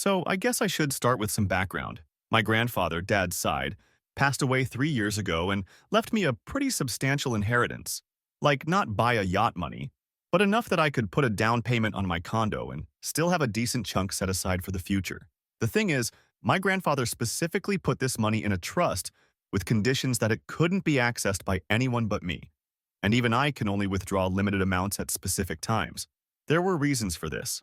So I guess I should start with some background. My grandfather, Dad's side, passed away 3 years ago and left me a pretty substantial inheritance. Like, not buy a yacht money, but enough that I could put a down payment on my condo and still have a decent chunk set aside for the future. The thing is, my grandfather specifically put this money in a trust with conditions that it couldn't be accessed by anyone but me. And even I can only withdraw limited amounts at specific times. There were reasons for this.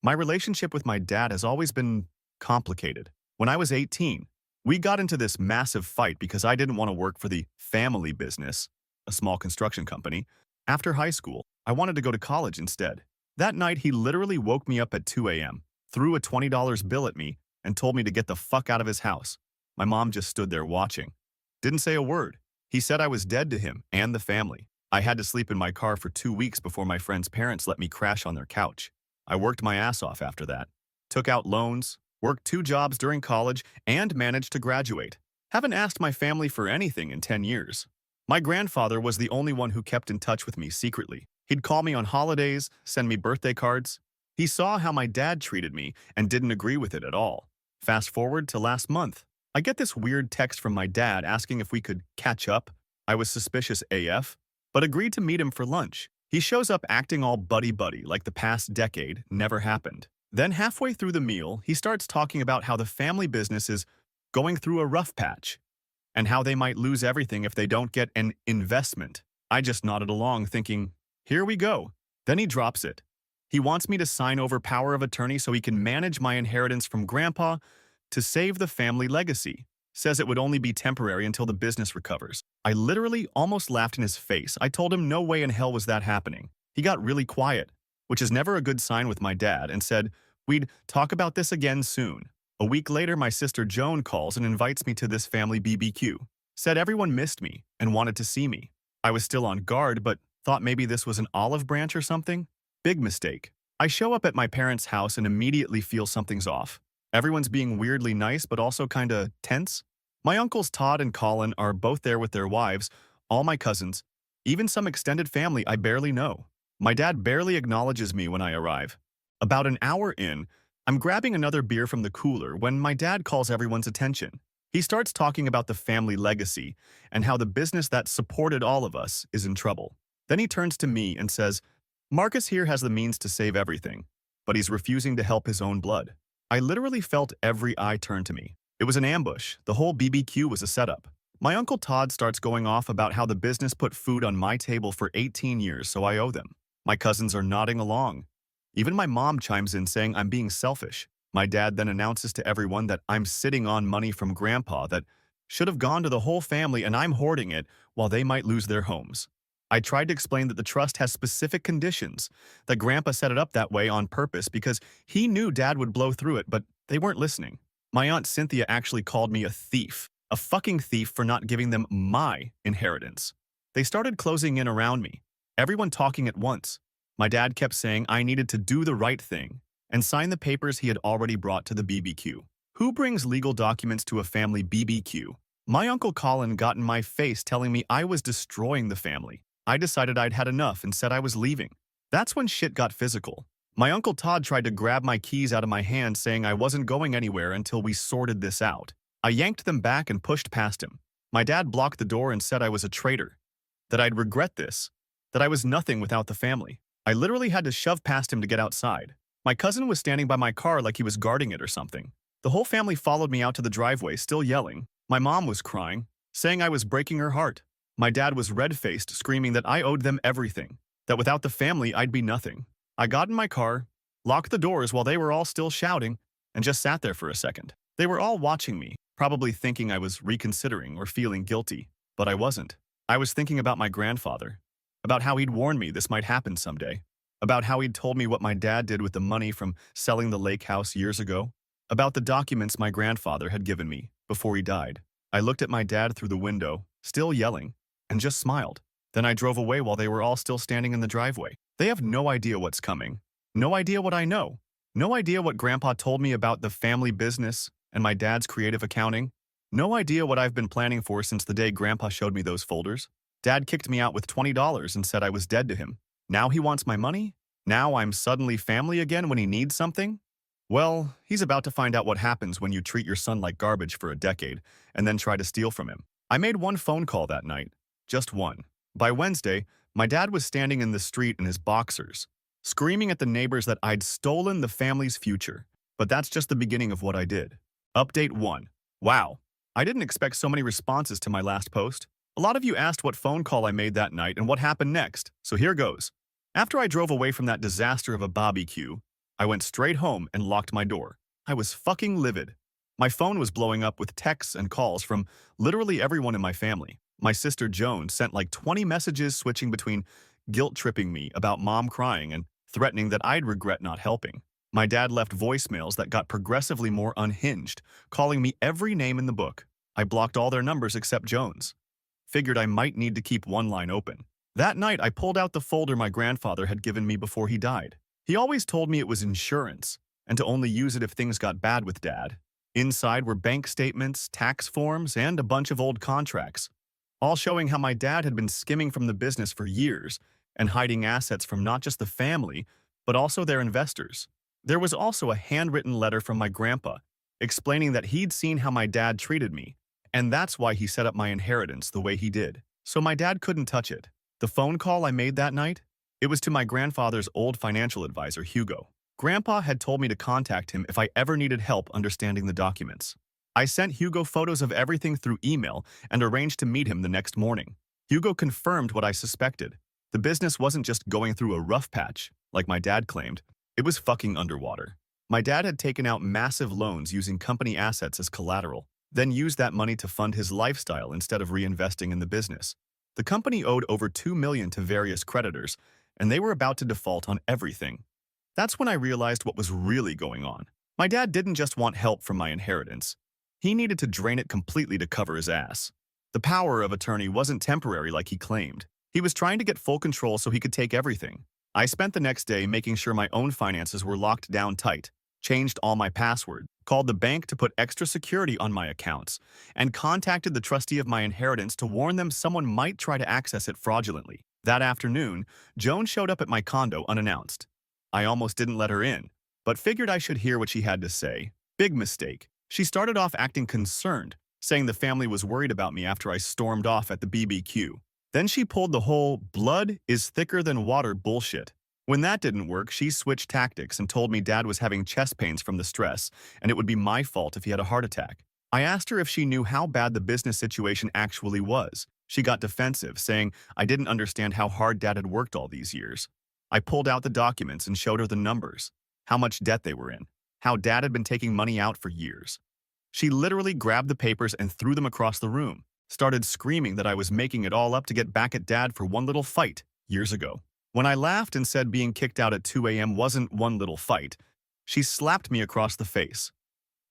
My relationship with my dad has always been complicated. When I was 18, we got into this massive fight because I didn't want to work for the family business, a small construction company. After high school, I wanted to go to college instead. That night, he literally woke me up at 2 a.m., threw a $20 bill at me, and told me to get the fuck out of his house. My mom just stood there watching. Didn't say a word. He said I was dead to him and the family. I had to sleep in my car for 2 weeks before my friend's parents let me crash on their couch. I worked my ass off after that. Took out loans, worked 2 jobs during college, and managed to graduate. Haven't asked my family for anything in 10 years. My grandfather was the only one who kept in touch with me secretly. He'd call me on holidays, send me birthday cards. He saw how my dad treated me and didn't agree with it at all. Fast forward to last month. I get this weird text from my dad asking if we could catch up. I was suspicious AF, but agreed to meet him for lunch. He shows up acting all buddy-buddy like the past decade never happened. Then halfway through the meal, he starts talking about how the family business is going through a rough patch and how they might lose everything if they don't get an investment. I just nodded along thinking, here we go. Then he drops it. He wants me to sign over power of attorney so he can manage my inheritance from Grandpa to save the family legacy. Says it would only be temporary until the business recovers. I literally almost laughed in his face. I told him no way in hell was that happening. He got really quiet, which is never a good sign with my dad, and said, we'd talk about this again soon. A week later, my sister Joan calls and invites me to this family BBQ. Said everyone missed me and wanted to see me. I was still on guard, but thought maybe this was an olive branch or something. Big mistake. I show up at my parents' house and immediately feel something's off. Everyone's being weirdly nice, but also kinda tense. My uncles Todd and Colin are both there with their wives, all my cousins, even some extended family I barely know. My dad barely acknowledges me when I arrive. About an hour in, I'm grabbing another beer from the cooler when my dad calls everyone's attention. He starts talking about the family legacy and how the business that supported all of us is in trouble. Then he turns to me and says, Marcus here has the means to save everything, but he's refusing to help his own blood. I literally felt every eye turn to me. It was an ambush. The whole BBQ was a setup. My Uncle Todd starts going off about how the business put food on my table for 18 years, so I owe them. My cousins are nodding along. Even my mom chimes in saying I'm being selfish. My dad then announces to everyone that I'm sitting on money from Grandpa that should have gone to the whole family and I'm hoarding it while they might lose their homes. I tried to explain that the trust has specific conditions, that Grandpa set it up that way on purpose because he knew Dad would blow through it, but they weren't listening. My Aunt Cynthia actually called me a thief, a fucking thief for not giving them my inheritance. They started closing in around me, everyone talking at once. My dad kept saying I needed to do the right thing and sign the papers he had already brought to the BBQ. Who brings legal documents to a family BBQ? My Uncle Colin got in my face telling me I was destroying the family. I decided I'd had enough and said I was leaving. That's when shit got physical. My Uncle Todd tried to grab my keys out of my hand saying I wasn't going anywhere until we sorted this out. I yanked them back and pushed past him. My dad blocked the door and said I was a traitor, that I'd regret this, that I was nothing without the family. I literally had to shove past him to get outside. My cousin was standing by my car like he was guarding it or something. The whole family followed me out to the driveway, still yelling. My mom was crying, saying I was breaking her heart. My dad was red-faced, screaming that I owed them everything, that without the family I'd be nothing. I got in my car, locked the doors while they were all still shouting, and just sat there for a second. They were all watching me, probably thinking I was reconsidering or feeling guilty, but I wasn't. I was thinking about my grandfather, about how he'd warned me this might happen someday, about how he'd told me what my dad did with the money from selling the lake house years ago, about the documents my grandfather had given me before he died. I looked at my dad through the window, still yelling, and just smiled. Then I drove away while they were all still standing in the driveway. They have no idea what's coming, no idea what I know, no idea what Grandpa told me about the family business and my dad's creative accounting, no idea what I've been planning for since the day Grandpa showed me those folders. Dad kicked me out with $20 and said I was dead to him. Now he wants my money? Now I'm suddenly family again when he needs something? Well, he's about to find out what happens when you treat your son like garbage for a decade and then try to steal from him. I made one phone call that night. Just one. By Wednesday, my dad was standing in the street in his boxers, screaming at the neighbors that I'd stolen the family's future. But that's just the beginning of what I did. Update 1. Wow. I didn't expect so many responses to my last post. A lot of you asked what phone call I made that night and what happened next, so here goes. After I drove away from that disaster of a barbecue, I went straight home and locked my door. I was fucking livid. My phone was blowing up with texts and calls from literally everyone in my family. My sister Joan sent like 20 messages switching between guilt-tripping me about mom crying and threatening that I'd regret not helping. My dad left voicemails that got progressively more unhinged, calling me every name in the book. I blocked all their numbers except Joan's. Figured I might need to keep one line open. That night, I pulled out the folder my grandfather had given me before he died. He always told me it was insurance, and to only use it if things got bad with Dad. Inside were bank statements, tax forms, and a bunch of old contracts, all showing how my dad had been skimming from the business for years and hiding assets from not just the family, but also their investors. There was also a handwritten letter from my grandpa explaining that he'd seen how my dad treated me, and that's why he set up my inheritance the way he did. So my dad couldn't touch it. The phone call I made that night? It was to my grandfather's old financial advisor, Hugo. Grandpa had told me to contact him if I ever needed help understanding the documents. I sent Hugo photos of everything through email and arranged to meet him the next morning. Hugo confirmed what I suspected. The business wasn't just going through a rough patch, like my dad claimed. It was fucking underwater. My dad had taken out massive loans using company assets as collateral, then used that money to fund his lifestyle instead of reinvesting in the business. The company owed over $2 million to various creditors, and they were about to default on everything. That's when I realized what was really going on. My dad didn't just want help from my inheritance. He needed to drain it completely to cover his ass. The power of attorney wasn't temporary like he claimed. He was trying to get full control so he could take everything. I spent the next day making sure my own finances were locked down tight, changed all my passwords, called the bank to put extra security on my accounts, and contacted the trustee of my inheritance to warn them someone might try to access it fraudulently. That afternoon, Joan showed up at my condo unannounced. I almost didn't let her in, but figured I should hear what she had to say. Big mistake. She started off acting concerned, saying the family was worried about me after I stormed off at the BBQ. Then she pulled the whole blood is thicker than water bullshit. When that didn't work, she switched tactics and told me Dad was having chest pains from the stress, and it would be my fault if he had a heart attack. I asked her if she knew how bad the business situation actually was. She got defensive, saying I didn't understand how hard Dad had worked all these years. I pulled out the documents and showed her the numbers, how much debt they were in, how Dad had been taking money out for years. She literally grabbed the papers and threw them across the room, started screaming that I was making it all up to get back at Dad for one little fight years ago. When I laughed and said being kicked out at 2 a.m. wasn't one little fight, she slapped me across the face.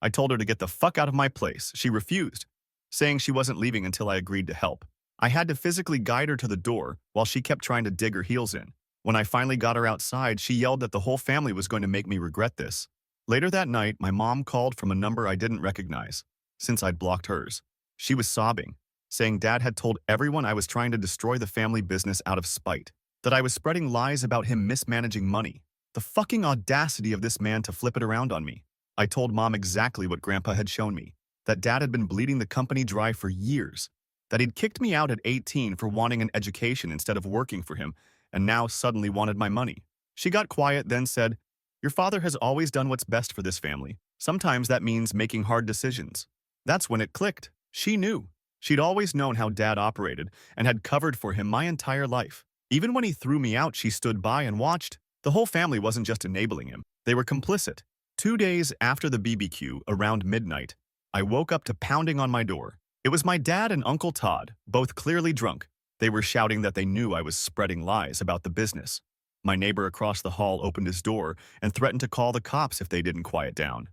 I told her to get the fuck out of my place. She refused, saying she wasn't leaving until I agreed to help. I had to physically guide her to the door while she kept trying to dig her heels in. When I finally got her outside, she yelled that the whole family was going to make me regret this. Later that night, my mom called from a number I didn't recognize, since I'd blocked hers. She was sobbing, saying Dad had told everyone I was trying to destroy the family business out of spite, that I was spreading lies about him mismanaging money. The fucking audacity of this man to flip it around on me. I told Mom exactly what Grandpa had shown me, that Dad had been bleeding the company dry for years, that he'd kicked me out at 18 for wanting an education instead of working for him, and now suddenly wanted my money. She got quiet, then said, "Your father has always done what's best for this family. Sometimes that means making hard decisions." That's when it clicked. She knew. She'd always known how Dad operated and had covered for him my entire life. Even when he threw me out, she stood by and watched. The whole family wasn't just enabling him. They were complicit. 2 days after the BBQ, around midnight, I woke up to pounding on my door. It was my dad and Uncle Todd, both clearly drunk. They were shouting that they knew I was spreading lies about the business. My neighbor across the hall opened his door and threatened to call the cops if they didn't quiet down.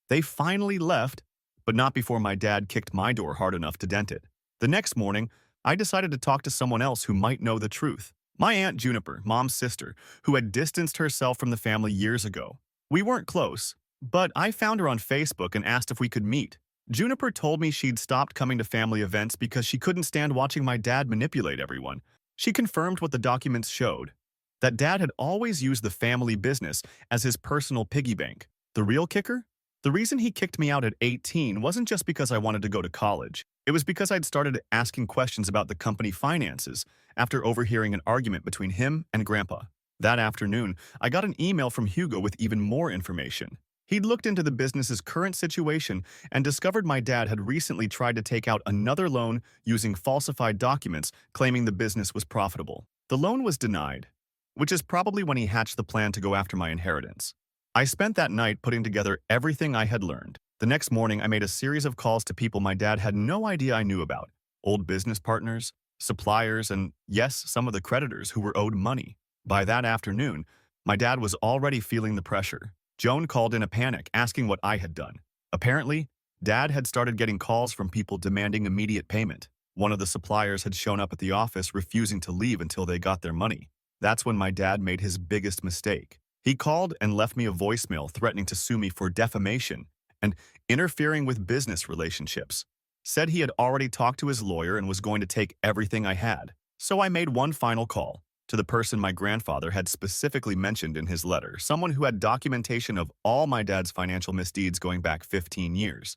They finally left, but not before my dad kicked my door hard enough to dent it. The next morning, I decided to talk to someone else who might know the truth. My Aunt Juniper, Mom's sister, who had distanced herself from the family years ago. We weren't close, but I found her on Facebook and asked if we could meet. Juniper told me she'd stopped coming to family events because she couldn't stand watching my dad manipulate everyone. She confirmed what the documents showed, that Dad had always used the family business as his personal piggy bank. The real kicker? The reason he kicked me out at 18 wasn't just because I wanted to go to college. It was because I'd started asking questions about the company finances after overhearing an argument between him and Grandpa. That afternoon, I got an email from Hugo with even more information. He'd looked into the business's current situation and discovered my dad had recently tried to take out another loan using falsified documents claiming the business was profitable. The loan was denied, which is probably when he hatched the plan to go after my inheritance. I spent that night putting together everything I had learned. The next morning, I made a series of calls to people my dad had no idea I knew about. Old business partners, suppliers, and yes, some of the creditors who were owed money. By that afternoon, my dad was already feeling the pressure. Joan called in a panic, asking what I had done. Apparently, Dad had started getting calls from people demanding immediate payment. One of the suppliers had shown up at the office refusing to leave until they got their money. That's when my dad made his biggest mistake. He called and left me a voicemail threatening to sue me for defamation and interfering with business relationships. Said he had already talked to his lawyer and was going to take everything I had. So I made one final call to the person my grandfather had specifically mentioned in his letter, someone who had documentation of all my dad's financial misdeeds going back 15 years.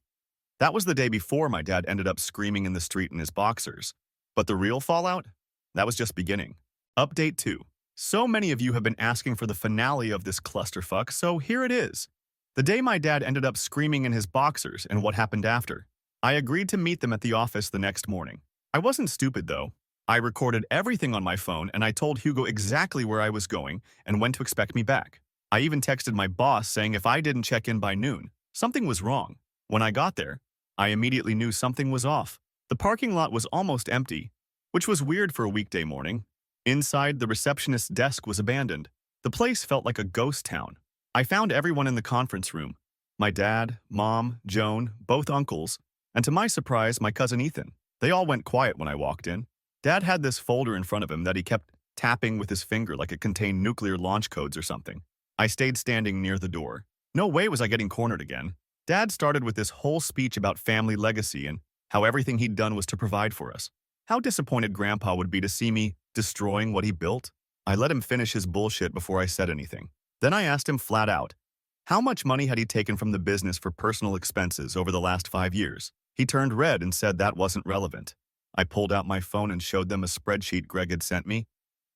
That was the day before my dad ended up screaming in the street in his boxers. But the real fallout? That was just beginning. Update 2. So many of you have been asking for the finale of this clusterfuck, so here it is. The day my dad ended up screaming in his boxers and what happened after. I agreed to meet them at the office the next morning. I wasn't stupid, though. I recorded everything on my phone and I told Hugo exactly where I was going and when to expect me back. I even texted my boss saying if I didn't check in by noon, something was wrong. When I got there, I immediately knew something was off. The parking lot was almost empty, which was weird for a weekday morning. Inside, the receptionist's desk was abandoned. The place felt like a ghost town. I found everyone in the conference room. My dad, mom, Joan, both uncles, and to my surprise, my cousin Ethan. They all went quiet when I walked in. Dad had this folder in front of him that he kept tapping with his finger like it contained nuclear launch codes or something. I stayed standing near the door. No way was I getting cornered again. Dad started with this whole speech about family legacy and how everything he'd done was to provide for us. How disappointed Grandpa would be to see me destroying what he built. I let him finish his bullshit before I said anything. Then I asked him flat out, how much money had he taken from the business for personal expenses over the last 5 years? He turned red and said that wasn't relevant. I pulled out my phone and showed them a spreadsheet Greg had sent me,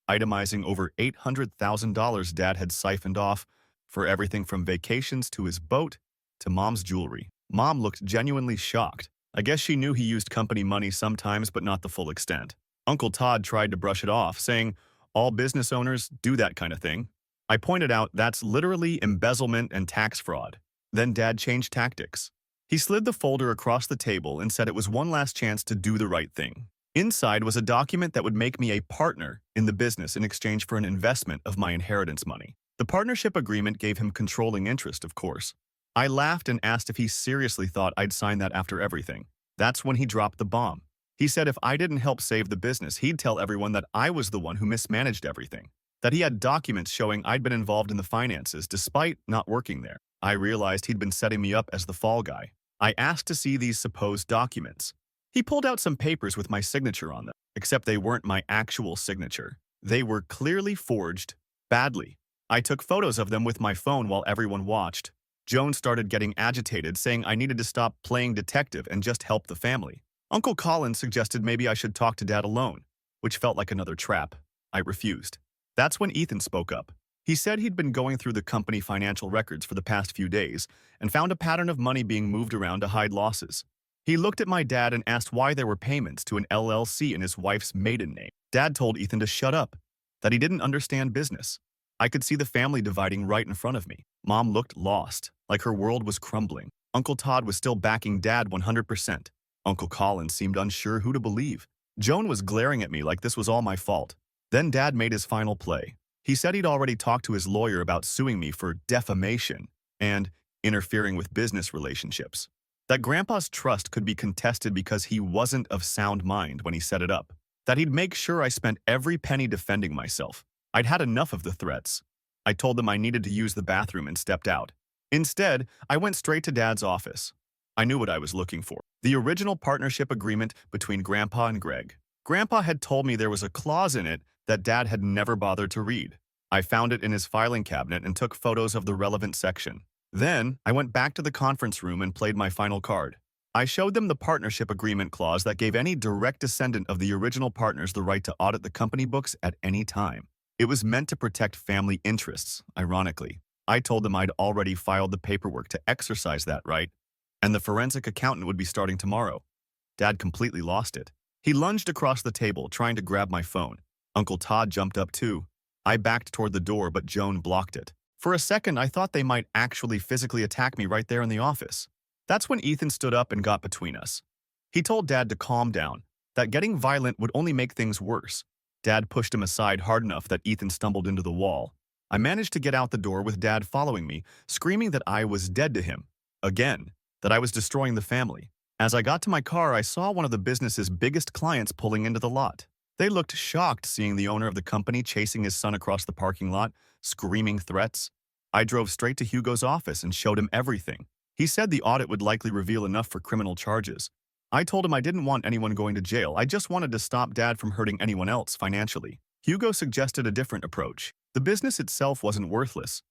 itemizing over $800,000 Dad had siphoned off for everything from vacations to his boat to Mom's jewelry. Mom looked genuinely shocked. I guess she knew he used company money sometimes, but not the full extent. Uncle Todd tried to brush it off, saying, all business owners do that kind of thing. I pointed out that's literally embezzlement and tax fraud. Then Dad changed tactics. He slid the folder across the table and said it was one last chance to do the right thing. Inside was a document that would make me a partner in the business in exchange for an investment of my inheritance money. The partnership agreement gave him controlling interest, of course. I laughed and asked if he seriously thought I'd sign that after everything. That's when he dropped the bomb. He said if I didn't help save the business, he'd tell everyone that I was the one who mismanaged everything. That he had documents showing I'd been involved in the finances despite not working there. I realized he'd been setting me up as the fall guy. I asked to see these supposed documents. He pulled out some papers with my signature on them, except they weren't my actual signature. They were clearly forged, badly. I took photos of them with my phone while everyone watched. Joan started getting agitated, saying I needed to stop playing detective and just help the family. Uncle Colin suggested maybe I should talk to Dad alone, which felt like another trap. I refused. That's when Ethan spoke up. He said he'd been going through the company financial records for the past few days and found a pattern of money being moved around to hide losses. He looked at my dad and asked why there were payments to an LLC in his wife's maiden name. Dad told Ethan to shut up, that he didn't understand business. I could see the family dividing right in front of me. Mom looked lost, like her world was crumbling. Uncle Todd was still backing Dad 100%. Uncle Colin seemed unsure who to believe. Joan was glaring at me like this was all my fault. Then Dad made his final play. He said he'd already talked to his lawyer about suing me for defamation and interfering with business relationships. That Grandpa's trust could be contested because he wasn't of sound mind when he set it up. That he'd make sure I spent every penny defending myself. I'd had enough of the threats. I told them I needed to use the bathroom and stepped out. Instead, I went straight to Dad's office. I knew what I was looking for. The original partnership agreement between Grandpa and Greg. Grandpa had told me there was a clause in it that Dad had never bothered to read. I found it in his filing cabinet and took photos of the relevant section. Then, I went back to the conference room and played my final card. I showed them the partnership agreement clause that gave any direct descendant of the original partners the right to audit the company books at any time. It was meant to protect family interests, ironically. I told them I'd already filed the paperwork to exercise that right, and the forensic accountant would be starting tomorrow. Dad completely lost it. He lunged across the table, trying to grab my phone. Uncle Todd jumped up too. I backed toward the door, but Joan blocked it. For a second, I thought they might actually physically attack me right there in the office. That's when Ethan stood up and got between us. He told Dad to calm down, that getting violent would only make things worse. Dad pushed him aside hard enough that Ethan stumbled into the wall. I managed to get out the door with Dad following me, screaming that I was dead to him. Again, that I was destroying the family. As I got to my car, I saw one of the business's biggest clients pulling into the lot. They looked shocked seeing the owner of the company chasing his son across the parking lot, screaming threats. I drove straight to Hugo's office and showed him everything. He said the audit would likely reveal enough for criminal charges. I told him I didn't want anyone going to jail. I just wanted to stop Dad from hurting anyone else financially. Hugo suggested a different approach. The business itself wasn't worthless.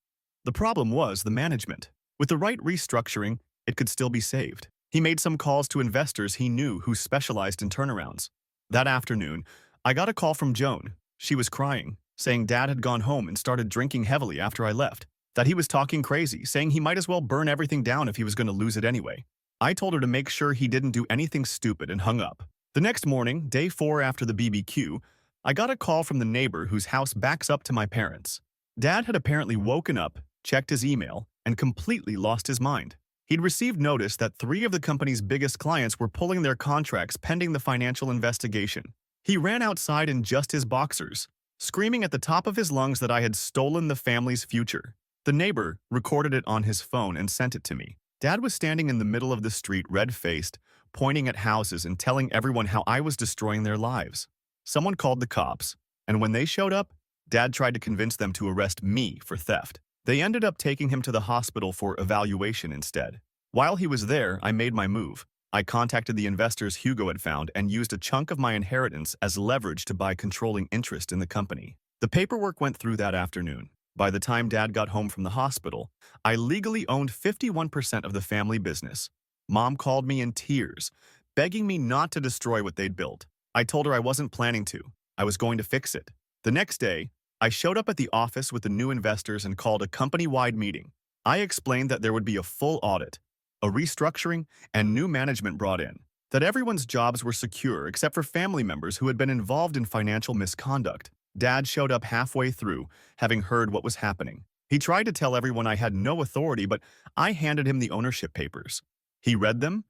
The problem was the management. With the right restructuring, it could still be saved. He made some calls to investors he knew who specialized in turnarounds. That afternoon, I got a call from Joan. She was crying, saying Dad had gone home and started drinking heavily after I left, that he was talking crazy, saying he might as well burn everything down if he was going to lose it anyway. I told her to make sure he didn't do anything stupid and hung up. The next morning, day 4 after the BBQ, I got a call from the neighbor whose house backs up to my parents'. Dad had apparently woken up, checked his email, and completely lost his mind. He'd received notice that 3 of the company's biggest clients were pulling their contracts pending the financial investigation. He ran outside in just his boxers, screaming at the top of his lungs that I had stolen the family's future. The neighbor recorded it on his phone and sent it to me. Dad was standing in the middle of the street, red-faced, pointing at houses and telling everyone how I was destroying their lives. Someone called the cops, and when they showed up, Dad tried to convince them to arrest me for theft. They ended up taking him to the hospital for evaluation instead. While he was there, I made my move. I contacted the investors Hugo had found and used a chunk of my inheritance as leverage to buy controlling interest in the company. The paperwork went through that afternoon. By the time Dad got home from the hospital, I legally owned 51% of the family business. Mom called me in tears, begging me not to destroy what they'd built. I told her I wasn't planning to. I was going to fix it. The next day, I showed up at the office with the new investors and called a company-wide meeting. I explained that there would be a full audit, a restructuring, and new management brought in, that everyone's jobs were secure except for family members who had been involved in financial misconduct. Dad showed up halfway through, having heard what was happening. He tried to tell everyone I had no authority, but I handed him the ownership papers. He read them,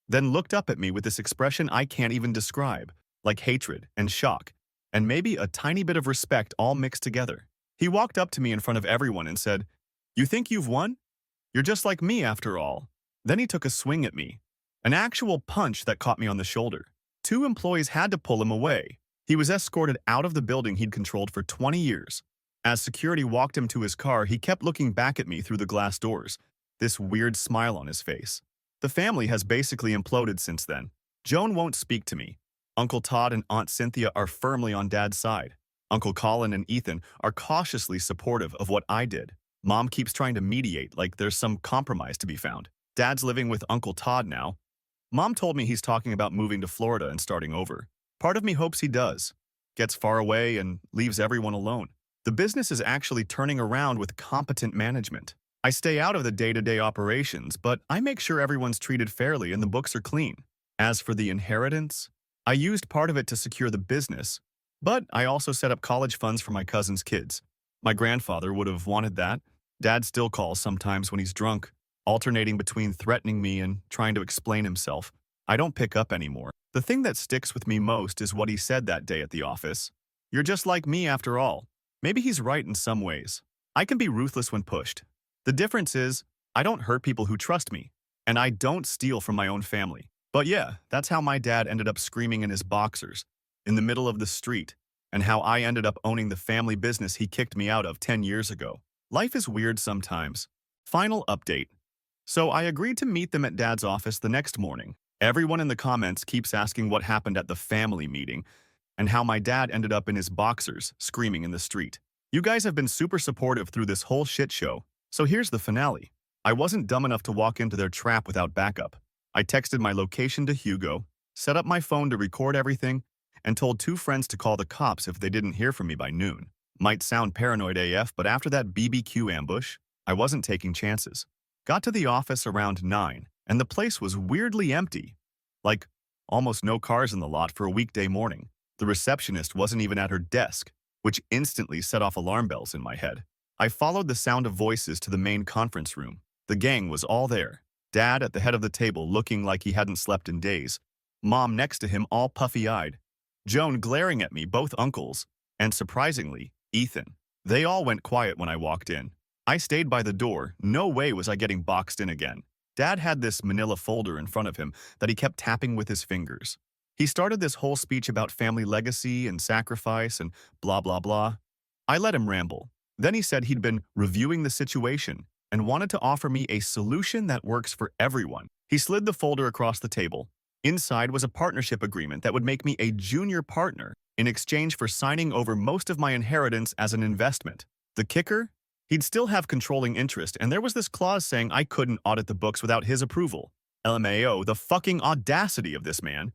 then looked up at me with this expression I can't even describe, like hatred and shock, and maybe a tiny bit of respect all mixed together. He walked up to me in front of everyone and said, "You think you've won? You're just like me after all." Then he took a swing at me, an actual punch that caught me on the shoulder. 2 employees had to pull him away. He was escorted out of the building he'd controlled for 20 years. As security walked him to his car, he kept looking back at me through the glass doors, this weird smile on his face. The family has basically imploded since then. Joan won't speak to me. Uncle Todd and Aunt Cynthia are firmly on Dad's side. Uncle Colin and Ethan are cautiously supportive of what I did. Mom keeps trying to mediate like there's some compromise to be found. Dad's living with Uncle Todd now. Mom told me he's talking about moving to Florida and starting over. Part of me hopes he does. Gets far away and leaves everyone alone. The business is actually turning around with competent management. I stay out of the day-to-day operations, but I make sure everyone's treated fairly and the books are clean. As for the inheritance, I used part of it to secure the business, but I also set up college funds for my cousin's kids. My grandfather would have wanted that. Dad still calls sometimes when he's drunk, alternating between threatening me and trying to explain himself. I don't pick up anymore. The thing that sticks with me most is what he said that day at the office. "You're just like me after all." Maybe he's right in some ways. I can be ruthless when pushed. The difference is, I don't hurt people who trust me, and I don't steal from my own family. But yeah, that's how my dad ended up screaming in his boxers, in the middle of the street, and how I ended up owning the family business he kicked me out of 10 years ago. Life is weird sometimes. Final update. So I agreed to meet them at Dad's office the next morning. Everyone in the comments keeps asking what happened at the family meeting, and how my dad ended up in his boxers, screaming in the street. You guys have been super supportive through this whole shit show, so here's the finale. I wasn't dumb enough to walk into their trap without backup. I texted my location to Hugo, set up my phone to record everything, and told two friends to call the cops if they didn't hear from me by noon. Might sound paranoid AF, but after that BBQ ambush, I wasn't taking chances. Got to the office around 9, and the place was weirdly empty. Like, almost no cars in the lot for a weekday morning. The receptionist wasn't even at her desk, which instantly set off alarm bells in my head. I followed the sound of voices to the main conference room. The gang was all there. Dad at the head of the table looking like he hadn't slept in days. Mom next to him all puffy-eyed. Joan glaring at me, both uncles. And surprisingly, Ethan. They all went quiet when I walked in. I stayed by the door. No way was I getting boxed in again. Dad had this manila folder in front of him that he kept tapping with his fingers. He started this whole speech about family legacy and sacrifice and blah blah blah. I let him ramble. Then he said he'd been reviewing the situation and wanted to offer me a solution that works for everyone. He slid the folder across the table. Inside was a partnership agreement that would make me a junior partner in exchange for signing over most of my inheritance as an investment. The kicker? He'd still have controlling interest, and there was this clause saying I couldn't audit the books without his approval. LMAO, the fucking audacity of this man.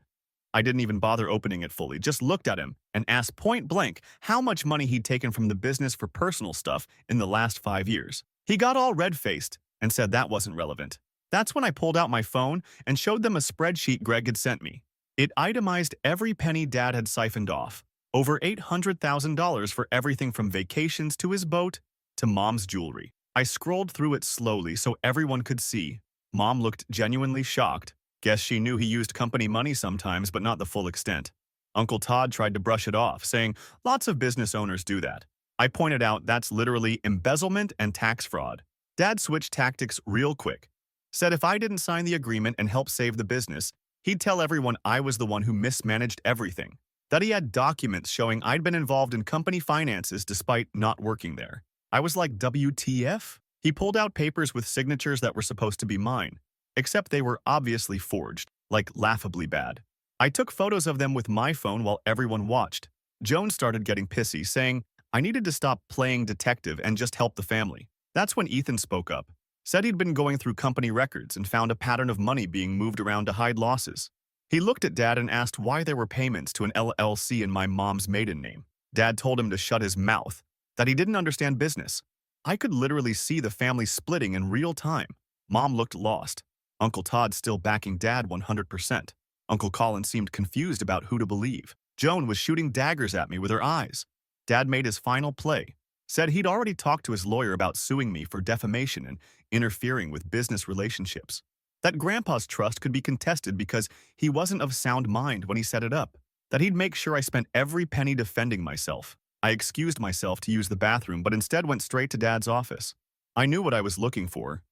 I didn't even bother opening it fully, just looked at him and asked point blank how much money he'd taken from the business for personal stuff in the last 5 years. He got all red-faced and said that wasn't relevant. That's when I pulled out my phone and showed them a spreadsheet Greg had sent me. It itemized every penny Dad had siphoned off. Over $800,000 for everything from vacations to his boat to Mom's jewelry. I scrolled through it slowly so everyone could see. Mom looked genuinely shocked. Guess she knew he used company money sometimes, but not the full extent. Uncle Todd tried to brush it off, saying, lots of business owners do that. I pointed out that's literally embezzlement and tax fraud. Dad switched tactics real quick. Said if I didn't sign the agreement and help save the business, he'd tell everyone I was the one who mismanaged everything. That he had documents showing I'd been involved in company finances despite not working there. I was like, WTF? He pulled out papers with signatures that were supposed to be mine, except they were obviously forged, like laughably bad. I took photos of them with my phone while everyone watched. Joan started getting pissy, saying I needed to stop playing detective and just help the family. That's when Ethan spoke up. Said he'd been going through company records and found a pattern of money being moved around to hide losses. He looked at Dad and asked why there were payments to an LLC in my mom's maiden name. Dad told him to shut his mouth, that he didn't understand business. I could literally see the family splitting in real time. Mom looked lost. Uncle Todd still backing Dad 100%. Uncle Colin seemed confused about who to believe. Joan was shooting daggers at me with her eyes. Dad made his final play. Said he'd already talked to his lawyer about suing me for defamation and interfering with business relationships. That Grandpa's trust could be contested because he wasn't of sound mind when he set it up. That he'd make sure I spent every penny defending myself. I excused myself to use the bathroom, but instead went straight to Dad's office. I knew what I was looking for.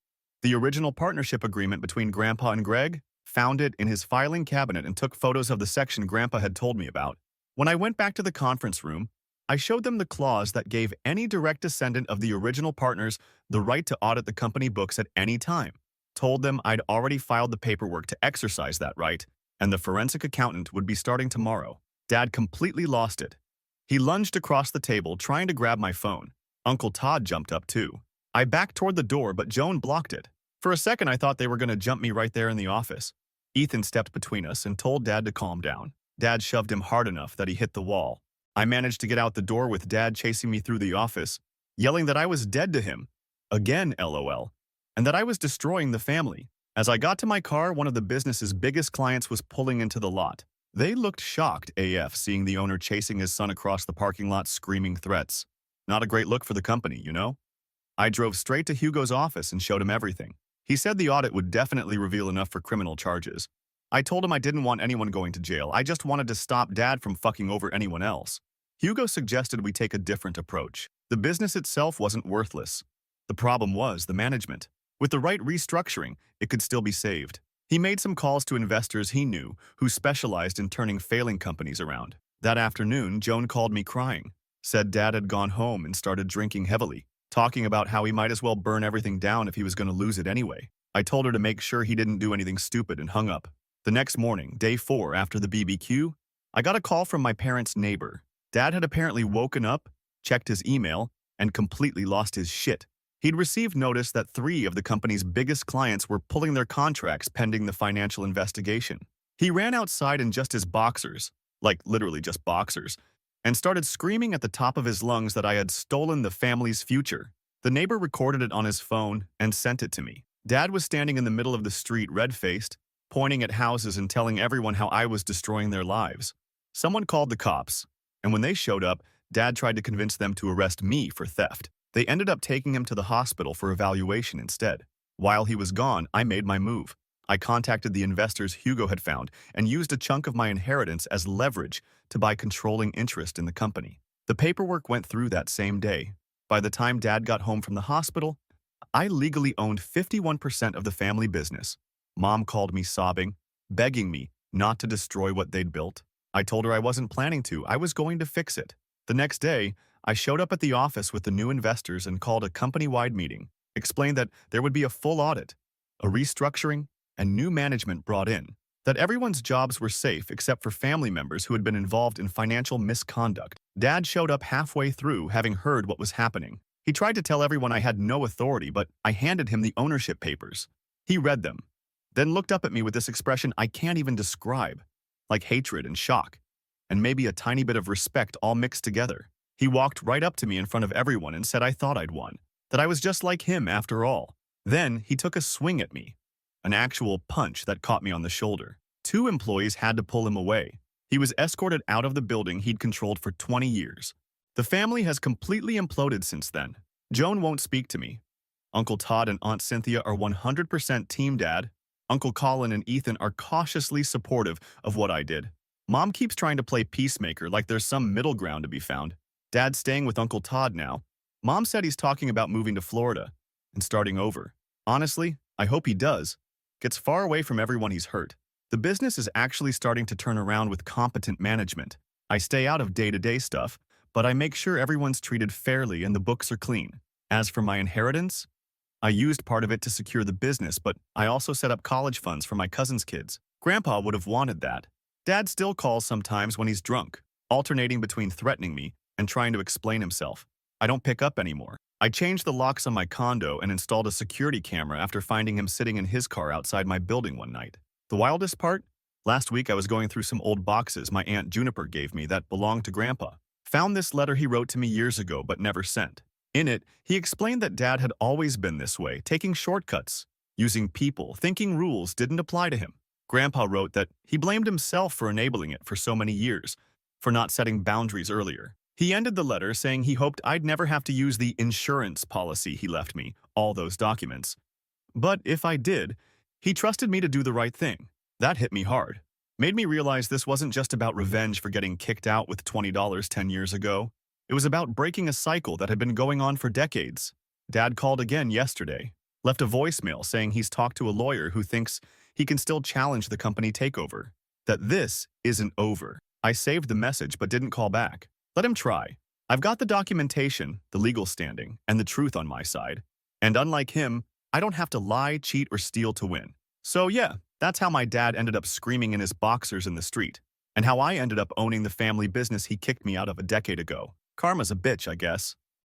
The original partnership agreement between Grandpa and Greg, found it in his filing cabinet and took photos of the section Grandpa had told me about. When I went back to the conference room, I showed them the clause that gave any direct descendant of the original partners the right to audit the company books at any time. Told them I'd already filed the paperwork to exercise that right, and the forensic accountant would be starting tomorrow. Dad completely lost it. He lunged across the table, trying to grab my phone. Uncle Todd jumped up too. I backed toward the door, but Joan blocked it. For a second, I thought they were going to jump me right there in the office. Ethan stepped between us and told Dad to calm down. Dad shoved him hard enough that he hit the wall. I managed to get out the door with Dad chasing me through the office, yelling that I was dead to him. Again, LOL. And that I was destroying the family. As I got to my car, one of the business's biggest clients was pulling into the lot. They looked shocked AF seeing the owner chasing his son across the parking lot screaming threats. Not a great look for the company, you know? I drove straight to Hugo's office and showed him everything. He said the audit would definitely reveal enough for criminal charges. I told him I didn't want anyone going to jail. I just wanted to stop Dad from fucking over anyone else. Hugo suggested we take a different approach. The business itself wasn't worthless. The problem was the management. With the right restructuring, it could still be saved. He made some calls to investors he knew who specialized in turning failing companies around. That afternoon, Joan called me crying. Said Dad had gone home and started drinking heavily, talking about how he might as well burn everything down if he was going to lose it anyway. I told her to make sure he didn't do anything stupid and hung up. The next morning, day 4 after the BBQ, I got a call from my parents' neighbor. Dad had apparently woken up, checked his email, and completely lost his shit. He'd received notice that 3 of the company's biggest clients were pulling their contracts pending the financial investigation. He ran outside in just his boxers, like literally just boxers, and started screaming at the top of his lungs that I had stolen the family's future. The neighbor recorded it on his phone and sent it to me. Dad was standing in the middle of the street, red-faced, pointing at houses and telling everyone how I was destroying their lives. Someone called the cops, and when they showed up, Dad tried to convince them to arrest me for theft. They ended up taking him to the hospital for evaluation instead. While he was gone, I made my move. I contacted the investors Hugo had found and used a chunk of my inheritance as leverage to buy controlling interest in the company. The paperwork went through that same day. By the time Dad got home from the hospital, I legally owned 51% of the family business. Mom called me sobbing, begging me not to destroy what they'd built. I told her I wasn't planning to. I was going to fix it. The next day, I showed up at the office with the new investors and called a company-wide meeting, explained that there would be a full audit, a restructuring, and new management brought in, that everyone's jobs were safe except for family members who had been involved in financial misconduct. Dad showed up halfway through, having heard what was happening. He tried to tell everyone I had no authority, but I handed him the ownership papers. He read them, then looked up at me with this expression I can't even describe, like hatred and shock, and maybe a tiny bit of respect all mixed together. He walked right up to me in front of everyone and said I thought I'd won, that I was just like him after all. Then he took a swing at me, an actual punch that caught me on the shoulder. 2 employees had to pull him away. He was escorted out of the building he'd controlled for 20 years. The family has completely imploded since then. Joan won't speak to me. Uncle Todd and Aunt Cynthia are 100% Team Dad. Uncle Colin and Ethan are cautiously supportive of what I did. Mom keeps trying to play peacemaker like there's some middle ground to be found. Dad's staying with Uncle Todd now. Mom said he's talking about moving to Florida and starting over. Honestly, I hope he does. Gets far away from everyone he's hurt. The business is actually starting to turn around with competent management. I stay out of day-to-day stuff, but I make sure everyone's treated fairly and the books are clean. As for my inheritance, I used part of it to secure the business, but I also set up college funds for my cousin's kids. Grandpa would have wanted that. Dad still calls sometimes when he's drunk, alternating between threatening me and trying to explain himself. I don't pick up anymore. I changed the locks on my condo and installed a security camera after finding him sitting in his car outside my building one night. The wildest part? Last week I was going through some old boxes my Aunt Juniper gave me that belonged to Grandpa. Found this letter he wrote to me years ago but never sent. In it, he explained that Dad had always been this way, taking shortcuts, using people, thinking rules didn't apply to him. Grandpa wrote that he blamed himself for enabling it for so many years, for not setting boundaries earlier. He ended the letter saying he hoped I'd never have to use the insurance policy he left me, all those documents. But if I did, he trusted me to do the right thing. That hit me hard. Made me realize this wasn't just about revenge for getting kicked out with $20 10 years ago. It was about breaking a cycle that had been going on for decades. Dad called again yesterday, left a voicemail saying he's talked to a lawyer who thinks he can still challenge the company takeover. That this isn't over. I saved the message but didn't call back. Let him try. I've got the documentation, the legal standing, and the truth on my side. And unlike him, I don't have to lie, cheat, or steal to win. So yeah, that's how my dad ended up screaming in his boxers in the street, and how I ended up owning the family business he kicked me out of a decade ago. Karma's a bitch, I guess.